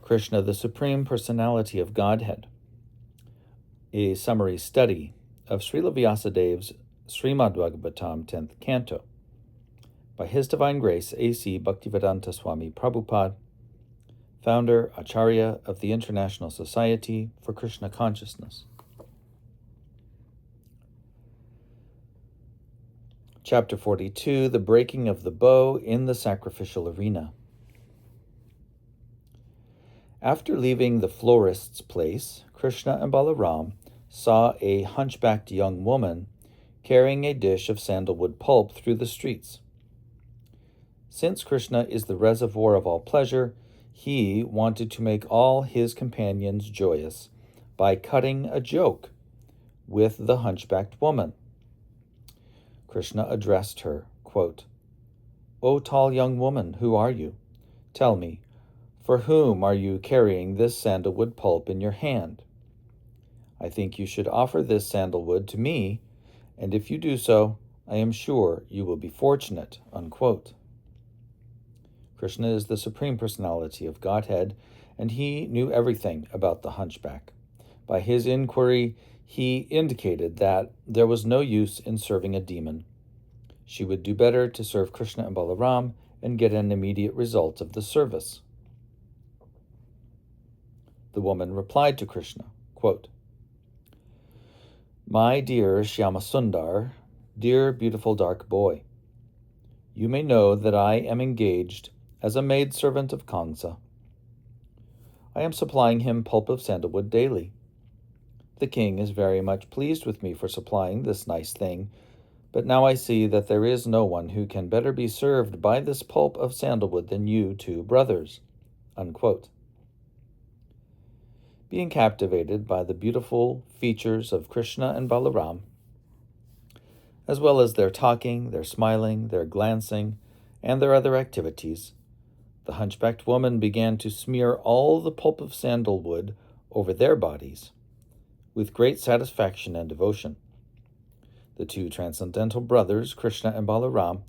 Krishna, the Supreme Personality of Godhead. A summary study of Srila Vyasadev's Srimad Bhagavatam 10th Canto by His Divine Grace A.C. Bhaktivedanta Swami Prabhupada, founder, Acharya of the International Society for Krishna Consciousness. Chapter 42, The Breaking of the Bow in the Sacrificial Arena. After leaving the florist's place, Krishna and Balaram saw a hunchbacked young woman carrying a dish of sandalwood pulp through the streets. Since Krishna is the reservoir of all pleasure, he wanted to make all his companions joyous by cutting a joke with the hunchbacked woman. Krishna addressed her, quote, "O tall young woman, who are you? Tell me, for whom are you carrying this sandalwood pulp in your hand? I think you should offer this sandalwood to me, and if you do so, I am sure you will be fortunate." Unquote. Krishna is the Supreme Personality of Godhead, and he knew everything about the hunchback. By his inquiry, he indicated that there was no use in serving a demon. She would do better to serve Krishna and Balaram and get an immediate result of the service. The woman replied to Krishna, quote, "My dear Shyamasundar, dear beautiful dark boy, you may know that I am engaged as a maidservant of Kamsa. I am supplying him pulp of sandalwood daily. The king is very much pleased with me for supplying this nice thing, but now I see that there is no one who can better be served by this pulp of sandalwood than you two brothers." Unquote. Being captivated by the beautiful features of Krishna and Balaram, as well as their talking, their smiling, their glancing, and their other activities, the hunchbacked woman began to smear all the pulp of sandalwood over their bodies, with great satisfaction and devotion. The two transcendental brothers, Krishna and Balaram,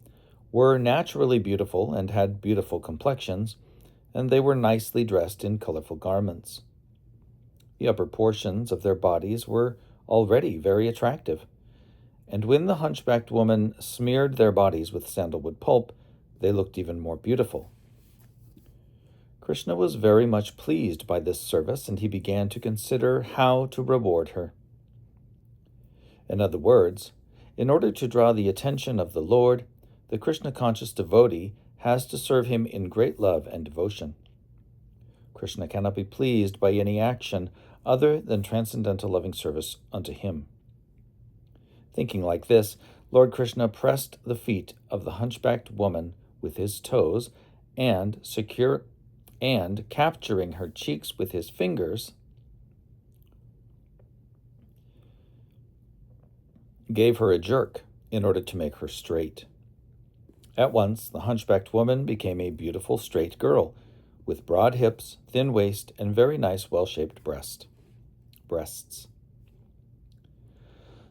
were naturally beautiful and had beautiful complexions, and they were nicely dressed in colorful garments. The upper portions of their bodies were already very attractive, and when the hunchbacked woman smeared their bodies with sandalwood pulp, they looked even more beautiful. Krishna was very much pleased by this service, and he began to consider how to reward her. In other words, in order to draw the attention of the Lord, the Krishna-conscious devotee has to serve him in great love and devotion. Krishna cannot be pleased by any action other than transcendental loving service unto him. Thinking like this, Lord Krishna pressed the feet of the hunchbacked woman with his toes and capturing her cheeks with his fingers, gave her a jerk in order to make her straight. At once, the hunchbacked woman became a beautiful straight girl, with broad hips, thin waist, and very nice well-shaped breasts.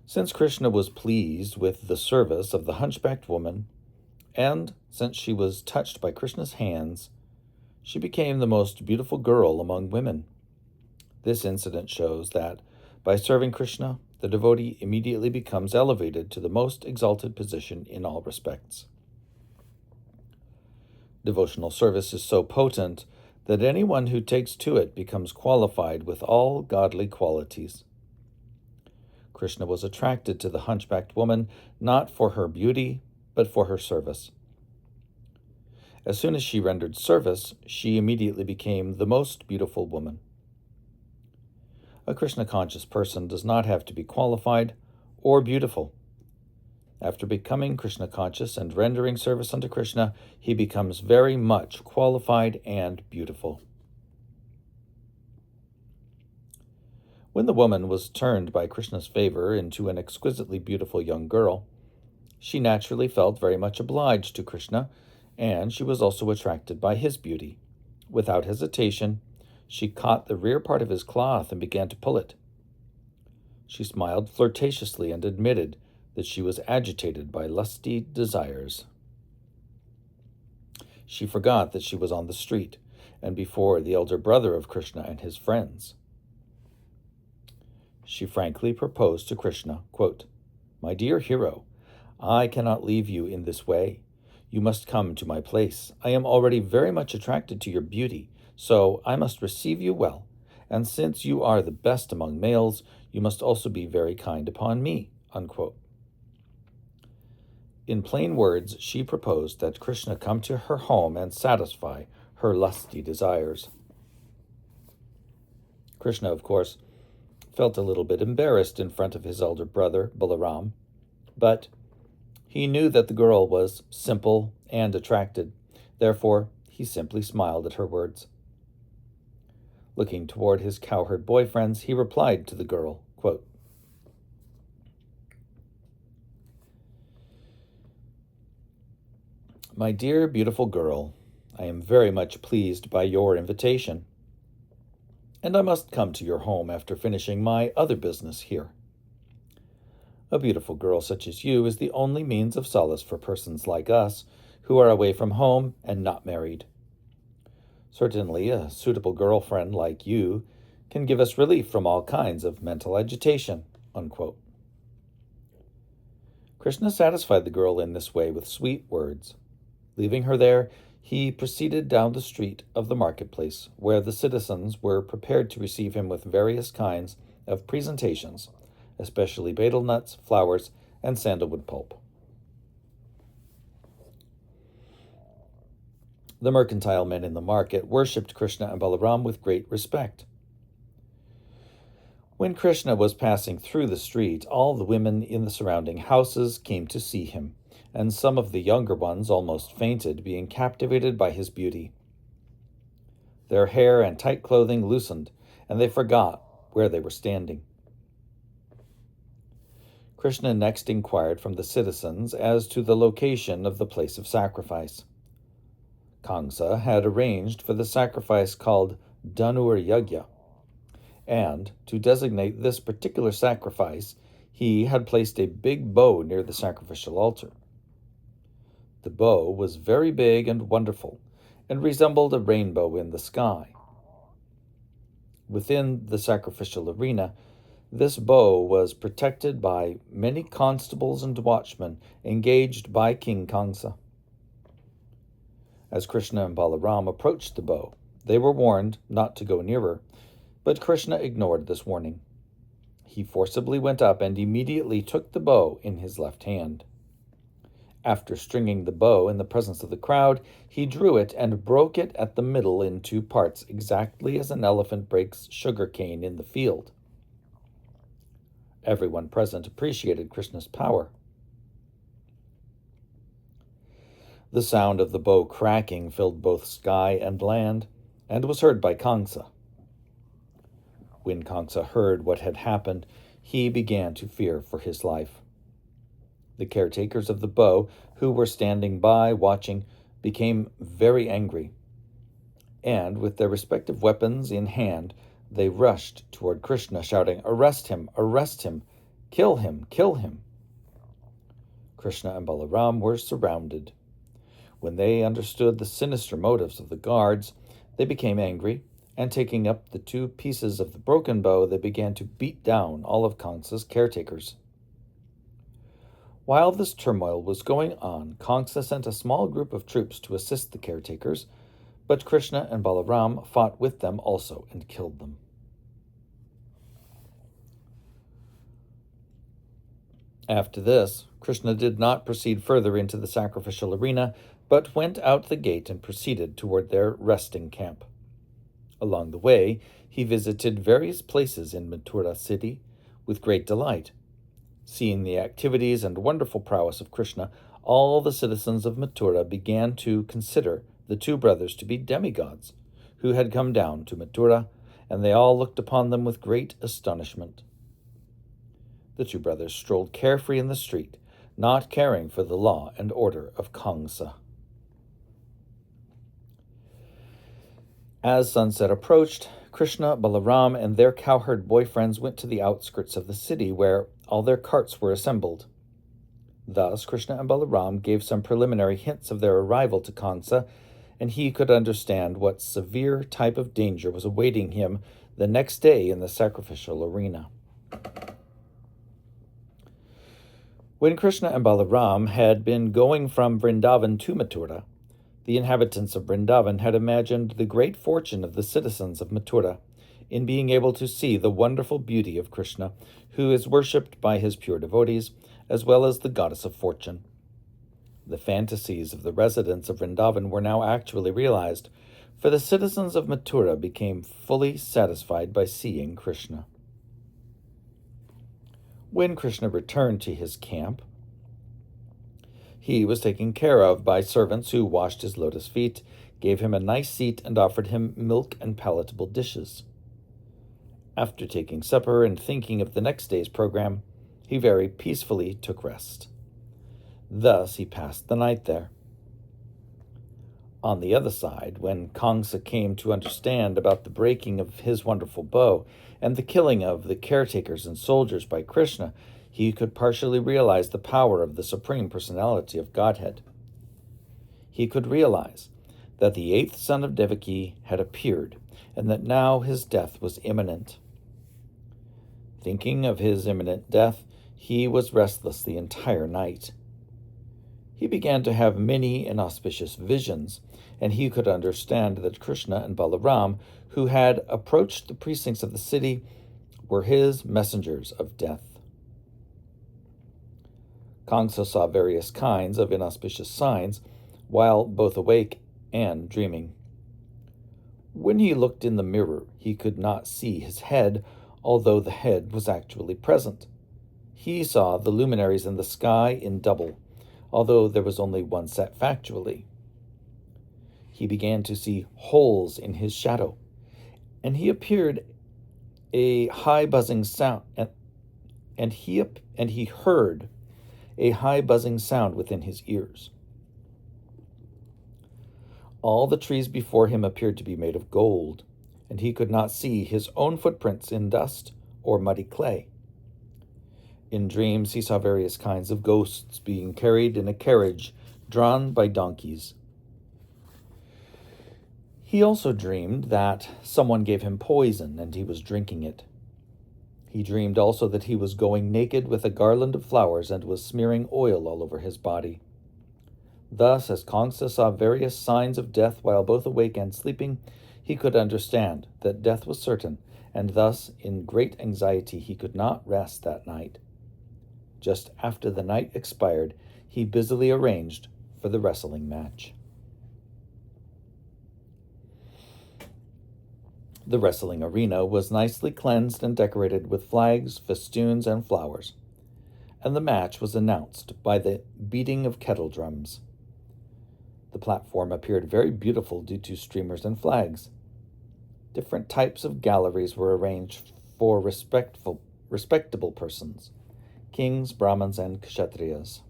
Since Krishna was pleased with the service of the hunchbacked woman, and since she was touched by Krishna's hands, she became the most beautiful girl among women. This incident shows that by serving Krishna, the devotee immediately becomes elevated to the most exalted position in all respects. Devotional service is so potent that anyone who takes to it becomes qualified with all godly qualities. Krishna was attracted to the hunchbacked woman not for her beauty, but for her service. As soon as she rendered service, she immediately became the most beautiful woman. A Krishna-conscious person does not have to be qualified or beautiful. After becoming Krishna-conscious and rendering service unto Krishna, he becomes very much qualified and beautiful. When the woman was turned by Krishna's favor into an exquisitely beautiful young girl, she naturally felt very much obliged to Krishna, and she was also attracted by his beauty. Without hesitation, she caught the rear part of his cloth and began to pull it. She smiled flirtatiously and admitted that she was agitated by lusty desires. She forgot that she was on the street, and before the elder brother of Krishna and his friends. She frankly proposed to Krishna, quote, "My dear hero, I cannot leave you in this way. You must come to my place. I am already very much attracted to your beauty, so I must receive you well. And since you are the best among males, you must also be very kind upon me." Unquote. In plain words, she proposed that Krishna come to her home and satisfy her lusty desires. Krishna, of course, felt a little bit embarrassed in front of his elder brother, Balaram, but he knew that the girl was simple and attracted. Therefore, he simply smiled at her words. Looking toward his cowherd boyfriends, he replied to the girl, quote, "My dear, beautiful girl, I am very much pleased by your invitation, and I must come to your home after finishing my other business here. A beautiful girl such as you is the only means of solace for persons like us who are away from home and not married. Certainly, a suitable girlfriend like you can give us relief from all kinds of mental agitation." Unquote. Krishna satisfied the girl in this way with sweet words. Leaving her there, he proceeded down the street of the marketplace, where the citizens were prepared to receive him with various kinds of presentations, especially betel nuts, flowers, and sandalwood pulp. The mercantile men in the market worshipped Krishna and Balaram with great respect. When Krishna was passing through the street, all the women in the surrounding houses came to see him, and some of the younger ones almost fainted, being captivated by his beauty. Their hair and tight clothing loosened, and they forgot where they were standing. Krishna next inquired from the citizens as to the location of the place of sacrifice. Kamsa had arranged for the sacrifice called Dhanur Yagya, and to designate this particular sacrifice, he had placed a big bow near the sacrificial altar. The bow was very big and wonderful, and resembled a rainbow in the sky. Within the sacrificial arena, this bow was protected by many constables and watchmen engaged by King Kamsa. As Krishna and Balaram approached the bow, they were warned not to go nearer, but Krishna ignored this warning. He forcibly went up and immediately took the bow in his left hand. After stringing the bow in the presence of the crowd, he drew it and broke it at the middle in two parts, exactly as an elephant breaks sugar cane in the field. Everyone present appreciated Krishna's power. The sound of the bow cracking filled both sky and land, and was heard by Kamsa. When Kamsa heard what had happened, he began to fear for his life. The caretakers of the bow, who were standing by watching, became very angry, and with their respective weapons in hand, they rushed toward Krishna, shouting, "Arrest him! Arrest him! Kill him! Kill him!" Krishna and Balaram were surrounded. When they understood the sinister motives of the guards, they became angry, and taking up the two pieces of the broken bow, they began to beat down all of Kamsa's caretakers. While this turmoil was going on, Kamsa sent a small group of troops to assist the caretakers, but Krishna and Balaram fought with them also and killed them. After this, Krishna did not proceed further into the sacrificial arena, but went out the gate and proceeded toward their resting camp. Along the way, he visited various places in Mathura city with great delight. Seeing the activities and wonderful prowess of Krishna, all the citizens of Mathura began to consider the two brothers to be demigods who had come down to Mathura, and they all looked upon them with great astonishment. The two brothers strolled carefree in the street, not caring for the law and order of Kamsa. As sunset approached, Krishna, Balaram, and their cowherd boyfriends went to the outskirts of the city, where all their carts were assembled. Thus, Krishna and Balaram gave some preliminary hints of their arrival to Kamsa, and he could understand what severe type of danger was awaiting him the next day in the sacrificial arena. When Krishna and Balaram had been going from Vrindavan to Mathura, the inhabitants of Vrindavan had imagined the great fortune of the citizens of Mathura in being able to see the wonderful beauty of Krishna, who is worshipped by his pure devotees, as well as the goddess of fortune. The fantasies of the residents of Vrindavan were now actually realized, for the citizens of Mathura became fully satisfied by seeing Krishna. When Krishna returned to his camp, he was taken care of by servants who washed his lotus feet, gave him a nice seat, and offered him milk and palatable dishes. After taking supper and thinking of the next day's program, he very peacefully took rest. Thus he passed the night there. On the other side, when Kamsa came to understand about the breaking of his wonderful bow and the killing of the caretakers and soldiers by Krishna, he could partially realize the power of the Supreme Personality of Godhead. He could realize that the eighth son of Devaki had appeared and that now his death was imminent. Thinking of his imminent death, he was restless the entire night. He began to have many inauspicious visions, and he could understand that Krishna and Balaram, who had approached the precincts of the city, were his messengers of death. Kamsa saw various kinds of inauspicious signs while both awake and dreaming. When he looked in the mirror, he could not see his head, although the head was actually present. He saw the luminaries in the sky in double, although there was only one set factually. He began to see holes in his shadow, and he appeared a high buzzing sound, and he heard a high buzzing sound within his ears. All the trees before him appeared to be made of gold, and he could not see his own footprints in dust or muddy clay. In dreams, he saw various kinds of ghosts being carried in a carriage drawn by donkeys. He also dreamed that someone gave him poison and he was drinking it. He dreamed also that he was going naked with a garland of flowers and was smearing oil all over his body. Thus, as Kamsa saw various signs of death while both awake and sleeping, he could understand that death was certain, and thus, in great anxiety, he could not rest that night. Just after the night expired, he busily arranged for the wrestling match. The wrestling arena was nicely cleansed and decorated with flags, festoons, and flowers, and the match was announced by the beating of kettle drums. The platform appeared very beautiful due to streamers and flags. Different types of galleries were arranged for respectable persons, kings, Brahmins, and Kshatriyas.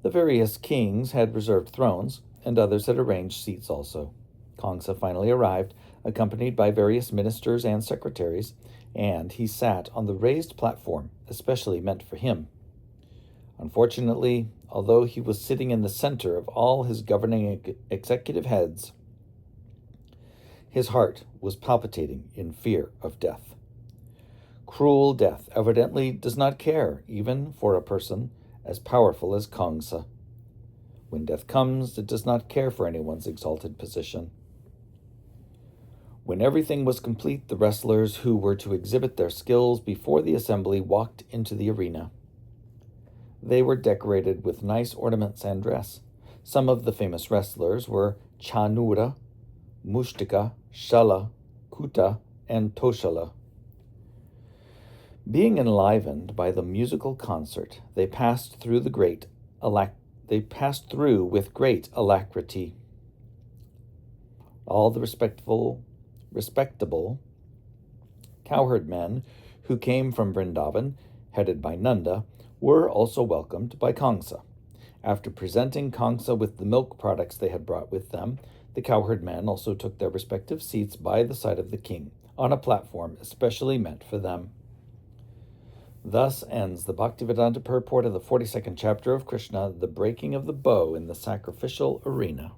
The various kings had reserved thrones, and others had arranged seats also. Kamsa finally arrived, accompanied by various ministers and secretaries, and he sat on the raised platform, especially meant for him. Unfortunately, although he was sitting in the center of all his governing executive heads, his heart was palpitating in fear of death. Cruel death evidently does not care, even for a person as powerful as Kamsa. When death comes, it does not care for anyone's exalted position. When everything was complete, the wrestlers who were to exhibit their skills before the assembly walked into the arena. They were decorated with nice ornaments and dress. Some of the famous wrestlers were Chanura, Mushtika, Shala, Kuta, and Toshala. Being enlivened by the musical concert, they passed through with great alacrity. All the respectable cowherd men who came from Vrindavan, headed by Nanda, were also welcomed by Kamsa. After presenting Kamsa with the milk products they had brought with them, the cowherd men also took their respective seats by the side of the king, on a platform especially meant for them. Thus ends the Bhaktivedanta purport of the 42nd chapter of Krishna, the breaking of the bow in the sacrificial arena.